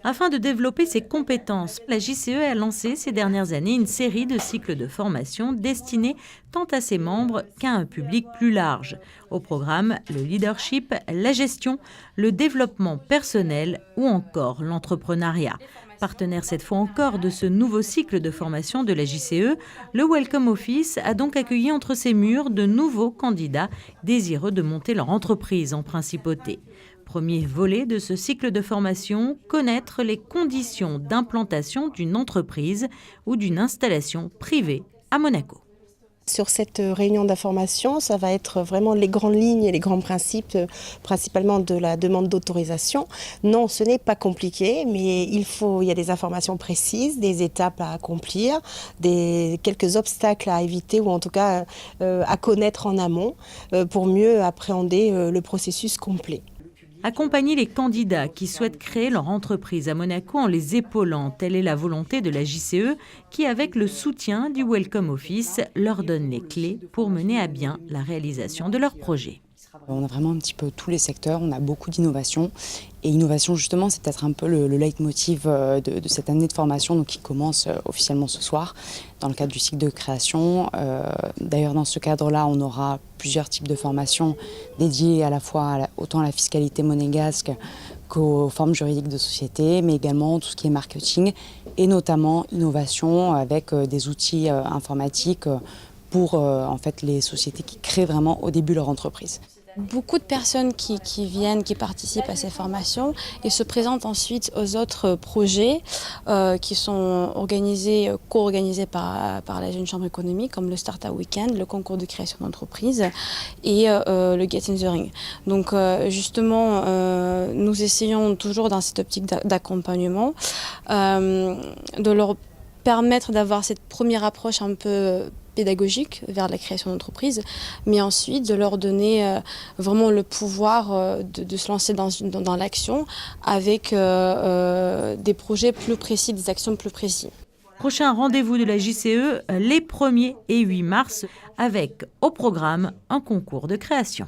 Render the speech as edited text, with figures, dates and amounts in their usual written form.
Afin de développer ses compétences, la JCE a lancé ces dernières années une série de cycles de formation destinés tant à ses membres qu'à un public plus large. Au programme, le leadership, la gestion, le développement personnel ou encore l'entrepreneuriat. Partenaire cette fois encore de ce nouveau cycle de formation de la JCE, le Welcome Office a donc accueilli entre ses murs de nouveaux candidats désireux de monter leur entreprise en principauté. Premier volet de ce cycle de formation, connaître les conditions d'implantation d'une entreprise ou d'une installation privée à Monaco. Sur cette réunion d'information, ça va être vraiment les grandes lignes et les grands principes, principalement de la demande d'autorisation. Non, ce n'est pas compliqué, mais il y a des informations précises, des étapes à accomplir, quelques obstacles à éviter ou en tout cas à connaître en amont pour mieux appréhender le processus complet. Accompagner les candidats qui souhaitent créer leur entreprise à Monaco en les épaulant, telle est la volonté de la JCE qui, avec le soutien du Welcome Office, leur donne les clés pour mener à bien la réalisation de leur projet. On a vraiment un petit peu tous les secteurs, on a beaucoup d'innovation. Et innovation, justement, c'est peut-être un peu le leitmotiv de cette année de formation donc, qui commence officiellement ce soir dans le cadre du cycle de création. D'ailleurs, dans ce cadre-là, on aura plusieurs types de formations dédiées à la fois autant à la fiscalité monégasque qu'aux formes juridiques de société, mais également tout ce qui est marketing et notamment innovation avec des outils informatiques pour en fait, les sociétés qui créent vraiment au début leur entreprise. Beaucoup de personnes qui participent à ces formations et se présentent ensuite aux autres projets qui sont co-organisés par la Jeune Chambre économique, comme le Startup Weekend, le concours de création d'entreprise et le Get in the Ring. Donc justement, nous essayons toujours dans cette optique d'accompagnement de leur permettre d'avoir cette première approche un peu pédagogique vers la création d'entreprise, mais ensuite de leur donner vraiment le pouvoir de se lancer dans l'action avec des projets plus précis, des actions plus précises. Prochain rendez-vous de la JCE les 1er et 8 mars avec au programme un concours de création.